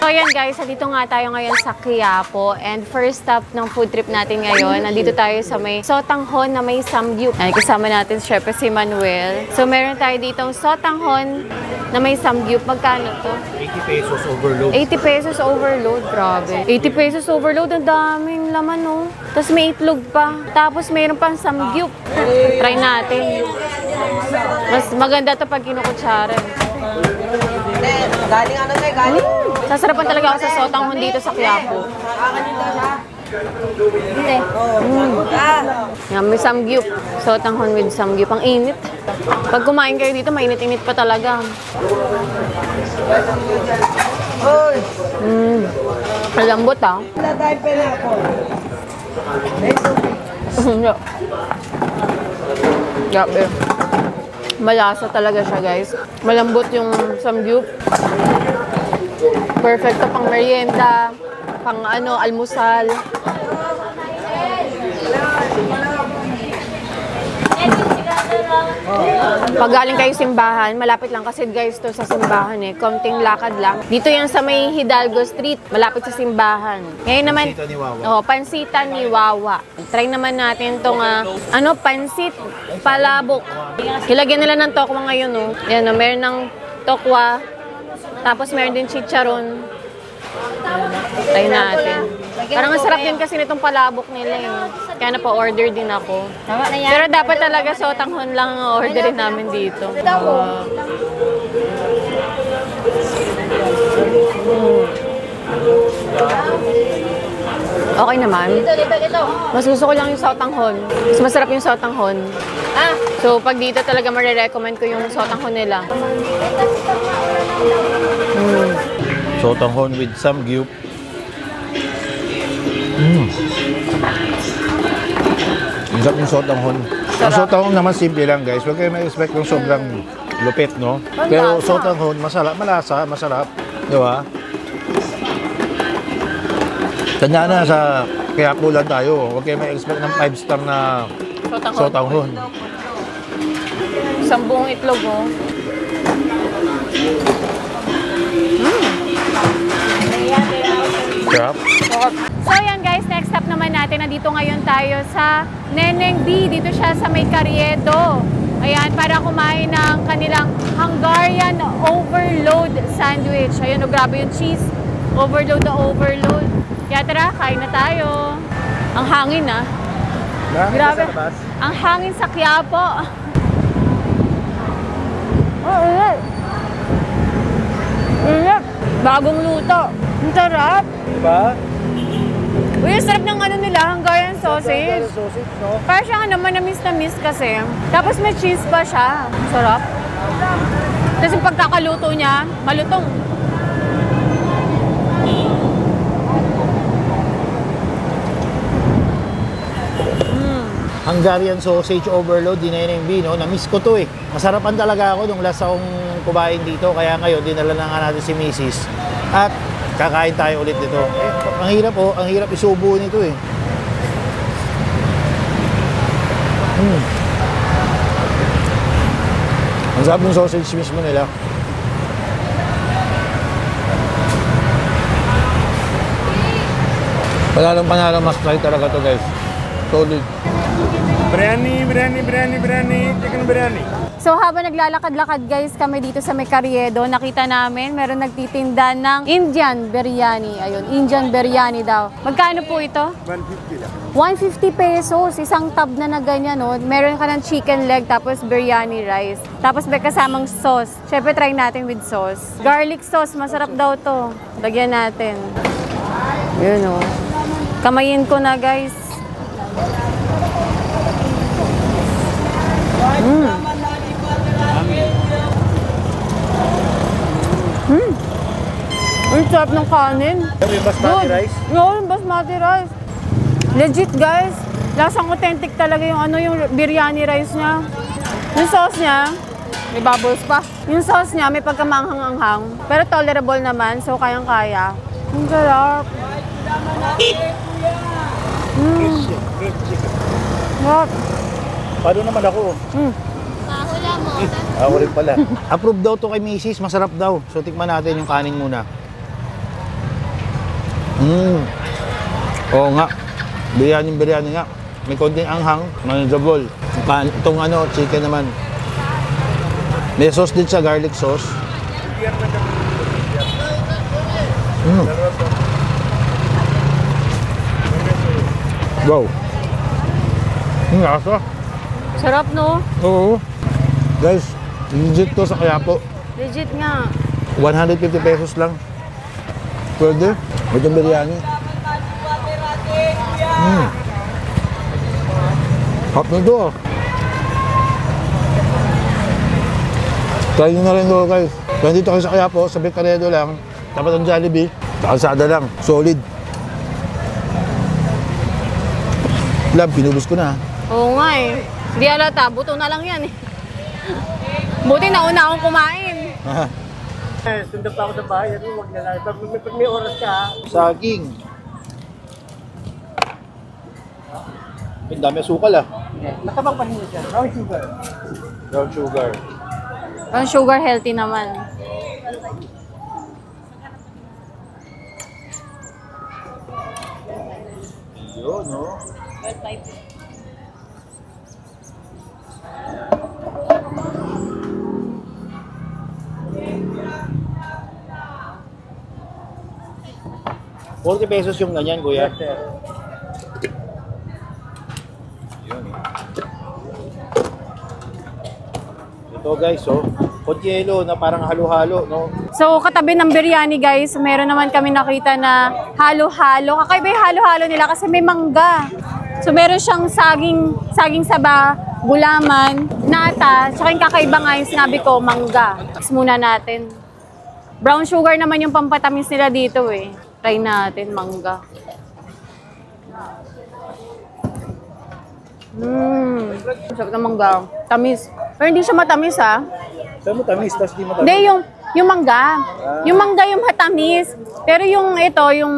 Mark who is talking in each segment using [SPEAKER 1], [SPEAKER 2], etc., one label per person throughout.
[SPEAKER 1] So yan guys, dito nga tayo ngayon sa Quiapo and first stop ng food trip natin ngayon, nandito tayo sa may Sotanghon na may samgyup. Ay, kasama natin syempre si Manuel. So meron tayo ditong Sotanghon na may samgyup. Magkano to?
[SPEAKER 2] 80 pesos overload.
[SPEAKER 1] 80 pesos overload, grabe. 80 pesos overload, ang daming laman, no? Tapos may itlog pa. Tapos mayroon pang samgyup. Try natin. Mas maganda to pag kinukutsara.
[SPEAKER 3] Galing ano na, galing.
[SPEAKER 1] Sasarapan talaga ako sa Sotanghon dito sa Quiapo. Yan, may samgyup. Sotanghon with samgyup. Ang init. Pag kumain kayo dito, mainit-init pa talaga. Malambot ah. Grabe. Malasa talaga siya, guys. Malambot yung samgyup. Perfecto pang merienda, pang almusal. Pag galing kayo simbahan, malapit lang kasi guys to sa simbahan eh. Konting lakad lang. Dito yan sa may Hidalgo Street, malapit sa simbahan. Ngayon naman, Pansita ni Wawa. Try naman natin tong pansit palabok. Hilagyan nila ng tokwa ngayon, no. Yan, no, meron ng tokwa. Tapos meron din chicharon. Try natin. Parang ang sarap din kasi nitong palabok nila eh. Kaya na-pa-order din ako. Pero dapat talaga Sotanghon lang ang orderin namin dito. Okay naman. Mas gusto ko lang yung Sotanghon. Mas masarap yung Sotanghon. So pag dito talaga marirecommend ko yung Sotanghon nila.
[SPEAKER 2] Sotanghon with samgyup. Ang sarap yung Sotanghon. Ang Sotanghon naman simple lang guys. Huwag kayo ma-expect yung sobrang lupit, no? Pero Sotanghon, malasa, masarap. Di ba? Tanya na sa Quiapo lang tayo. Huwag kayo ma-expect ng 5-star na Sotanghon.
[SPEAKER 1] Isang buong itlog, oh.
[SPEAKER 2] Sarap.
[SPEAKER 1] So yan guys, next stop naman natin, nandito ngayon tayo sa Neneng B. Dito siya sa may Carriedo. Ayan, para kumain ng kanilang Hungarian overload sandwich. Ayan, grabe yung cheese. Overload na overload. Kaya tara, kain na tayo. Ang hangin grabe. Ang hangin sa Quiapo. Init. Bagong luto. Ang sarap.
[SPEAKER 2] Diba?
[SPEAKER 1] Uy, ang sarap ng nila, Hungarian sausage. Parang siya manamis na miss kasi. Tapos may cheese pa siya. Sarap. Tapos yung pagkakaluto niya, malutong.
[SPEAKER 2] Hungarian sausage overload, Neneng B, no? Na-miss ko to eh. Masarapan talaga ako nung last akong kumain dito. Kaya ngayon, dinala na nga natin si Mrs. At kakain tayo ulit dito. Ang hirap isubo nito eh. Ang sarap ng sausage mismo nila. Panalong mas try talaga to guys. Solid.
[SPEAKER 4] Biryani, chicken biryani.
[SPEAKER 1] So habang naglalakad-lakad guys kami dito sa may Carriedo, nakita namin meron nagtitinda ng Indian biryani. Ayun, Indian biryani daw. Magkano po ito?
[SPEAKER 4] 150 lang.
[SPEAKER 1] 150 pesos, isang tab na ganyan, no? Meron ka ng chicken leg, tapos biryani rice. Tapos may kasamang sauce. Siyempre, try natin with sauce. Garlic sauce, masarap daw to. Lagyan natin. Yun, no? Kamayin ko na, guys. Ang sarap ng kanin.
[SPEAKER 2] Yung basmati rice?
[SPEAKER 1] No, yung basmati rice. Legit guys. Lasang authentic talaga yung biryani rice niya. Yung sauce niya, may bubbles pa. Yung sauce niya may pagkamanghang-anghang. Pero tolerable naman, so kayang-kaya. Ang sarap. Sarap.
[SPEAKER 2] Paano naman ako?
[SPEAKER 1] Mahula mo.
[SPEAKER 2] Ako rin pala. Approve daw to kay Mrs. Masarap daw. So tikman natin yung kanin muna. Oo nga. Biryani nga. May konting anghang, manageable. Itong ano, chicken naman. May sauce din siya, garlic sauce. Wow. Ang lasa.
[SPEAKER 1] Sarap, no?
[SPEAKER 2] Oo. Guys, legit to sa Quiapo.
[SPEAKER 1] Legit nga.
[SPEAKER 2] 150 pesos lang. Pwede. Itong biryani. Hot na ito. Try nyo na rin ito, guys. Kaya dito kayo sa Quiapo, sa Beccaredo lang, tapat ng Jollibee, kalsada lang, solid. Lab, pinubos ko na.
[SPEAKER 1] Oo nga eh. Hindi alata, buto na lang yan eh. Buti nauna akong kumain.
[SPEAKER 4] Sundan pa ako sa bahay. Ano, wag na lang. Pag may oras ka, ha?
[SPEAKER 2] Saging. Ang dami asukal ah.
[SPEAKER 4] Matabang pa rin siya. Brown sugar.
[SPEAKER 2] Brown sugar.
[SPEAKER 1] Ang sugar healthy naman.
[SPEAKER 2] Yun, no? ₱40 yung ganyan, kuya.
[SPEAKER 4] Sir.
[SPEAKER 2] Yun, ito guys, oh. Podyelo na parang halo-halo, no?
[SPEAKER 1] So, katabi ng biryani guys, meron naman kami nakita na halo-halo. Kakaiba yung halo-halo nila kasi may mangga. So, meron siyang saging saba, gulaman, nata, tsaka yung kakaiba nga yung sinabi ko, mangga. Tapos muna natin. Brown sugar naman yung pampatamis nila dito eh. Try natin, mangga. Sarap ng mangga. Tamis. Pero hindi siya matamis ha.
[SPEAKER 2] Saan mo tamis, tapos di mo tamis?
[SPEAKER 1] Hindi, yung mangga. Yung mangga yung matamis. Pero yung ito, yung...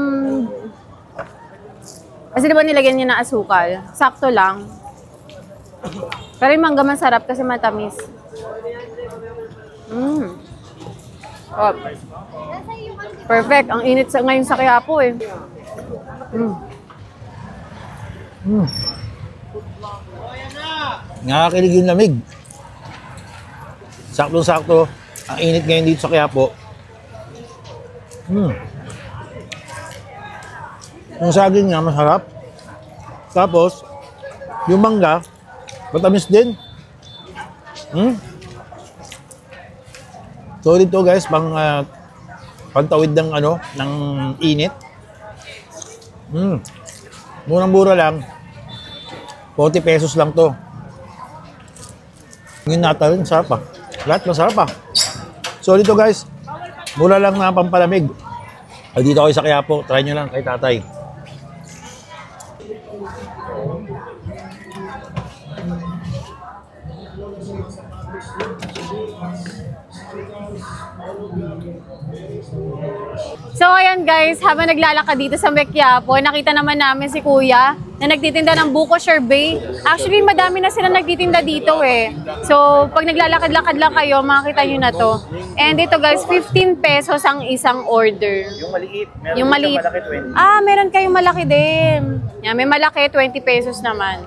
[SPEAKER 1] Kasi diba nilagyan niya ng asukal? Sakto lang. Pero yung mangga masarap kasi matamis. Oh. Perfect. Ang init ngayon sa Quiapo eh.
[SPEAKER 2] Nakakilig yung lamig. Saktong-sakto. Ang init ngayon dito sa Quiapo. Yung saging niya, masarap. Tapos, yung mangga, matamis din. Solid to guys, pantawid ng ng init. Murang-mura lang. ₱40 lang to. Yung nata rin, sarap pa. Lahat masarap pa. Solid to guys. Mura lang na pampalamig. Ay, dito kayo sa Quiapo. Try nyo lang kay tatay.
[SPEAKER 1] So ayan guys, habang naglalakad dito sa Quiapo, nakita naman namin si Kuya na nagtitinda ng buko sherbet. Actually, madami na sila nagtitinda dito eh. So, pag naglalakad-lakad lang kayo, makikita nyo na to. And dito guys, ₱15 ang isang order.
[SPEAKER 2] Yung maliit.
[SPEAKER 1] Yung maliit.
[SPEAKER 2] Malaki 20.
[SPEAKER 1] Ah, meron kayong malaki din. Yan, may malaki, ₱20 naman.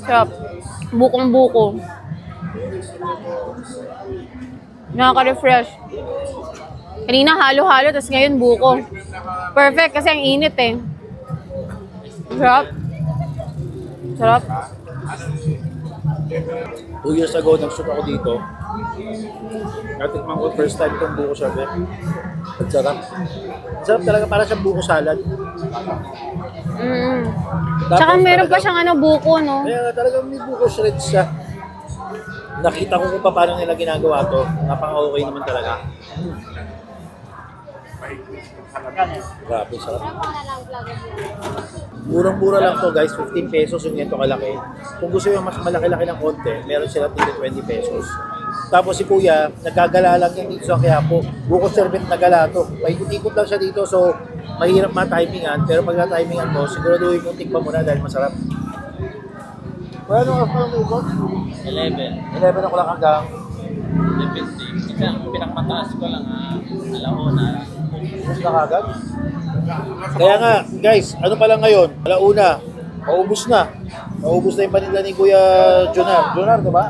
[SPEAKER 1] Sarap. Bukong-buko. Nakaka-refresh. Kanina halo-halo, tapos ngayon buko. Perfect kasi ang init eh. Sarap. Sarap.
[SPEAKER 2] 2 years ago, nag-shoot ako dito. Natikman ko first time itong buko sherbet. At sarap. Sarap talaga, para sa buko salad.
[SPEAKER 1] Tsaka meron pa siyang buko, no?
[SPEAKER 2] Kaya talagang may buko shreds siya. Nakita ko kung paano nila ginagawa to. Napaka-okay naman talaga. Grabe, sarap. Murang-mura lang to guys, ₱15 yung ganito kalaki. Kung gusto yung mas malaki-laki ng konti, meron sila ₱20. Tapos si Kuya, nagkagala lang yan dito sa Quiapo. Buko sherbet na gala to. Paikot-ikot lang siya dito, so mahirap ma-timingan. Pero pag na-timingan mo, siguraduhin mong tikman mo na dahil masarap. Kaya ano oras pa lang ikot? 11 o'clock hanggang?
[SPEAKER 3] 50. Isang pinakmataas ko lang, alauna,
[SPEAKER 2] Ubus na kagad. Kaya nga, guys, ano pa lang ngayon? Alauna, maubos na. Maubos na yung paninda ni Kuya Jonar. Jonar, diba?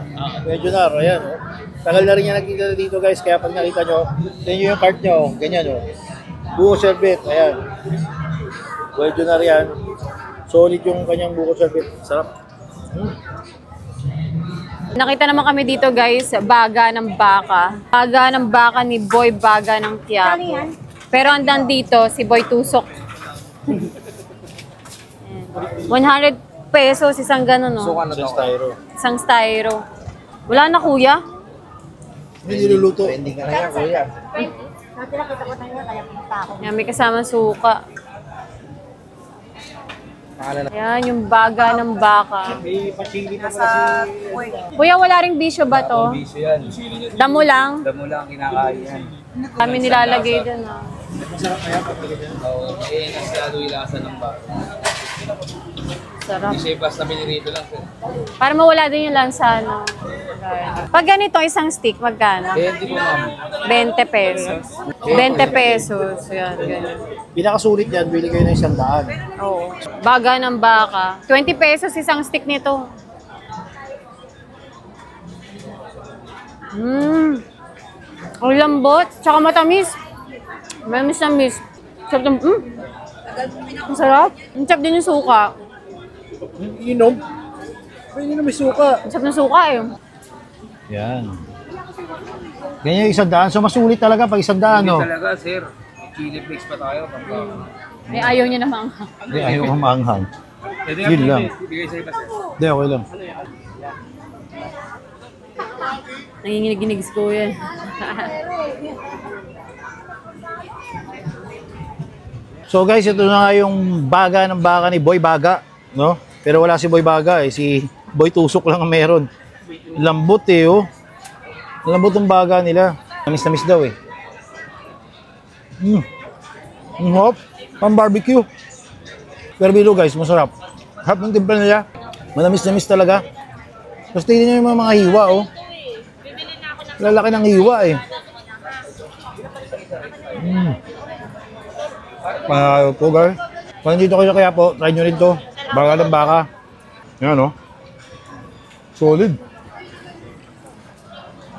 [SPEAKER 2] Kuya Jonar, ayan. Oh. Tagal na rin niya nakikita dito, guys. Kaya pag nakita nyo, tingnan yung cart nyo. Ganyan, oh. Buko sherbet, ayan. Kuya Jonar yan. Solid yung kanyang buko sherbet. Sarap.
[SPEAKER 1] Nakita naman kami dito guys, baga ng baka. Baga ng baka ni Boy Baga ng Quiapo. Pero andan dito, si Boy Tusok. 100 pesos, isang gano'n, no?
[SPEAKER 2] Isang styro.
[SPEAKER 1] Isang styro. Wala na, kuya?
[SPEAKER 2] Hindi niluluto.
[SPEAKER 1] Yan, may kasama suka. Yan, yung baga ng baka.
[SPEAKER 2] May pasili pa pala si...
[SPEAKER 1] Kuya, wala ring bisyo ba to?
[SPEAKER 3] Bisyo yan.
[SPEAKER 1] Damo lang.
[SPEAKER 3] Damo lang kinakain yan.
[SPEAKER 1] Kami nilalagay dun, ha?
[SPEAKER 2] Masarap kaya pag ganyan.
[SPEAKER 3] Oo, nasyado yung lasa ng baka.
[SPEAKER 1] Sarap.
[SPEAKER 3] Hindi siya basta binirito lang. Sir.
[SPEAKER 1] Para mawala din yung lansa, no? Pag ganito, isang stick, magkano?
[SPEAKER 3] 20 po ma'am.
[SPEAKER 1] 20 pesos. 20 pesos. Yan, ganyan.
[SPEAKER 2] Pinakasulit yan, bili kayo ng 100.
[SPEAKER 1] Oo. Baga ng baka. 20 pesos isang stick nito. Ang lambot. Tsaka matamis. Matamis na miss. Sarap ng... Ang sarap. Ang sarap din yung suka.
[SPEAKER 2] Inom? Pwede na may suka.
[SPEAKER 1] Ang sarap ng suka eh.
[SPEAKER 2] Yan. Ganyan yung 100. So masulit talaga pag 100, no?
[SPEAKER 3] Hindi talaga sir. Chili flakes pa tayo.
[SPEAKER 1] May ayaw niya namang.
[SPEAKER 2] Hindi, ayaw kong maanghang.
[SPEAKER 3] Pwede
[SPEAKER 2] Yun lang.
[SPEAKER 3] Bigay sa'yo pa sir.
[SPEAKER 2] Hindi, okay lang.
[SPEAKER 1] Nanginginig-ginig si kuya.
[SPEAKER 2] So guys, ito na nga yung baga ng baka ni Boy Baga, no? Pero wala si Boy Baga, eh. Si Boy Tusok lang ang meron. Lambot eh, oh. Lambot ng baga nila. Namis-namis daw eh. Ang hop. Pang barbecue. Pero bilo guys, masarap. Hap ng timpla nila. Manamis-namis talaga. Tapos tingnan nyo yung mga hiwa, oh. Lalaki ng hiwa eh. Po guys. Kung nandito kayo kaya po, try nyo rin to. Baga ng baka. Yan, oh. Solid.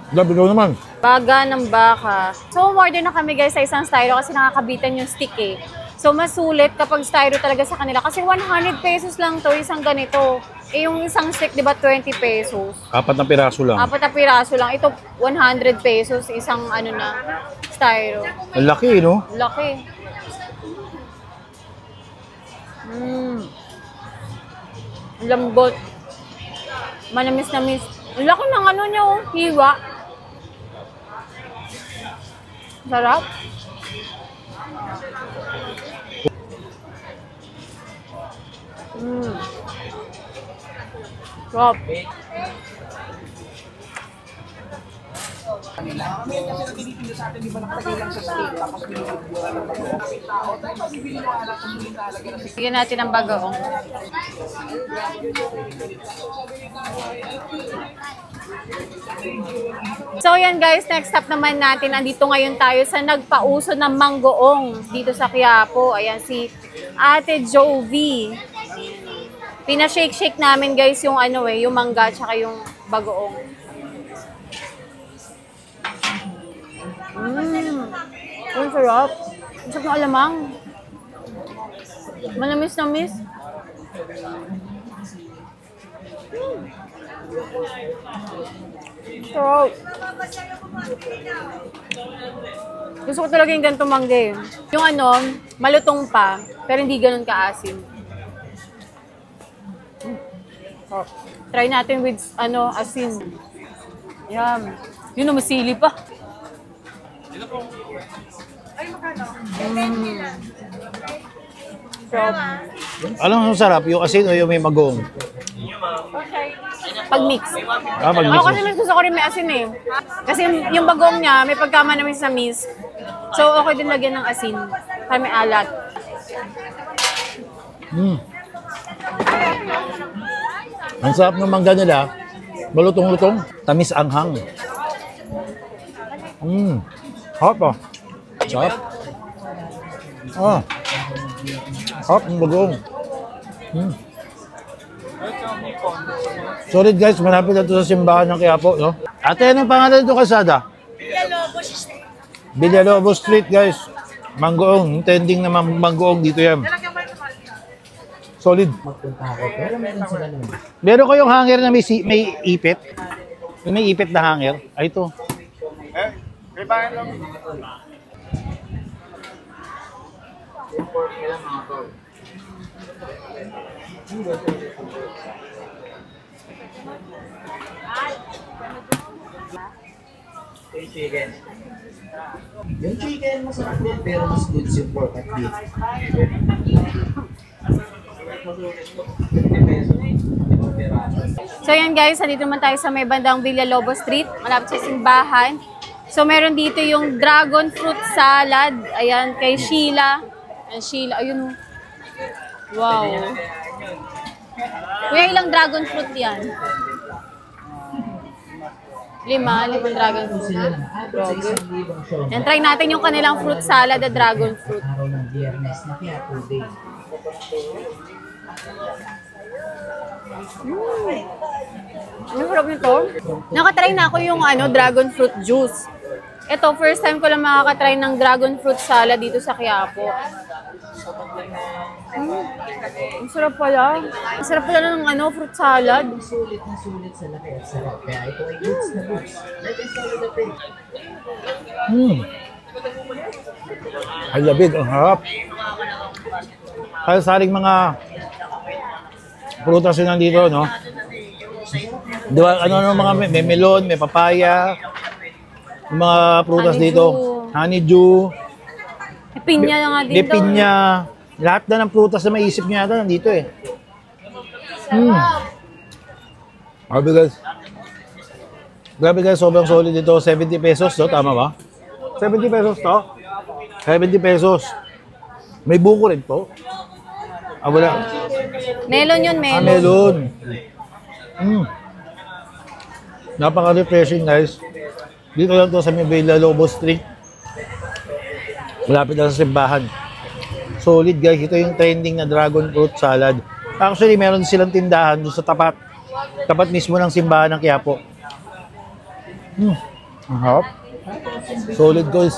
[SPEAKER 2] Grabe ko naman.
[SPEAKER 1] Baga ng baka. So, umorder na kami guys sa isang styro kasi nakakabitan yung stick eh. So, mas sulit kapag styro talaga sa kanila. Kasi 100 pesos lang to, isang ganito. Eh, yung isang stick, di ba, 20 pesos.
[SPEAKER 2] 4 na piraso lang.
[SPEAKER 1] 4 na piraso lang. Ito, 100 pesos, isang ano na, styro.
[SPEAKER 2] Ang laki, no?
[SPEAKER 1] Laki. Lambot. Manamis-namis. Ang laki ng ano niya, oh, hiwa. Sarap. Sarap. Bigyan natin ng bagoong. So yan guys, next stop naman natin. Andito ngayon tayo sa nagpauso ng manggoong dito sa Quiapo. Ayan si Ate Jovi. Pina-shake-shake namin guys yung ano eh, yung mangga tsaka yung bagoong. Ang sarap. Ang sarap ng alamang. Manamis-namis. Sarap. Gusto ko talaga yung ganitong mangga eh. Yung ano, malutong pa, pero hindi ganun kaasim. Try natin with ano, asin. Yan. Yun, masili pa. Sarap.
[SPEAKER 2] Alam mo sarap, yung asin o yung may magong?
[SPEAKER 1] Pag-mix.
[SPEAKER 2] Pag-mix.
[SPEAKER 1] Ako kasi mas gusto ko rin may asin eh. Kasi yung bagong niya, may pagkamanamis na miss. So, okay din lagyan ng asin. Para may alat.
[SPEAKER 2] Ang sarap ng mangga nila, malutong-lutong, tamis anghang. Hot pa. Sarap. Ah. Hop, ang bagong. Solid guys, malapit na ito sa simbahan ng Quiapo, no? Ate, anong pangalan ito kalsada? Villalobos Street, guys. Manggoong, tending na manggoong dito yan. Solid. Meron ko yung hanger na may ipit. Yung may ipit na hanger. Ay, ito.
[SPEAKER 5] Yung chicken masarap din pero mas good yung pork at beef.
[SPEAKER 1] So yan guys, nandito naman tayo sa may bandang Villalobos Street, malapit sa simbahan. So meron dito yung dragon fruit salad. Ayan, kay Sheila. Ayan, Sheila, ayun. Wow. Kuya, ilang dragon fruit yan? 5 dragon fruit. Grabe. Yan, try natin yung kanilang fruit salad na dragon fruit.
[SPEAKER 5] Araw ng Biyernes na Quiapo Day.
[SPEAKER 1] Ang sarap nito. Nakatry na ako yung dragon fruit juice. Ito, first time ko lang makakatry ng dragon fruit salad dito sa Quiapo. Ang sarap pala. Ang sarap pala ng fruit salad.
[SPEAKER 5] Sulit na sulit sa laki at sarap. Kaya ito ay goods na goods. Like and solid na pin.
[SPEAKER 2] Ay, labig. Ang harap. Kaya saring mga prutas yun nandito, no? Diba, mga may melon, may papaya, yung mga prutas
[SPEAKER 1] Honeydew.
[SPEAKER 2] dito. Honeydew.
[SPEAKER 1] May pinya na nga dito.
[SPEAKER 2] May pinya. Lahat na ng prutas na maisip niya yata nandito eh. Grabe guys. Grabe guys, sobrang solid dito. 70 pesos to, tama ba? 70 pesos to? 70 pesos. May buko rin to. Ah, wala.
[SPEAKER 1] Melon yun, melon.
[SPEAKER 2] Melon. Napaka-refreshing guys. Dito lang to sa Villalobos Street. Malapit na sa simbahan. Solid guys. Ito yung trending na dragon fruit salad. Actually, meron silang tindahan doon sa tapat. Tapat mismo ng simbahan ng Quiapo. Ang harap. Solid guys.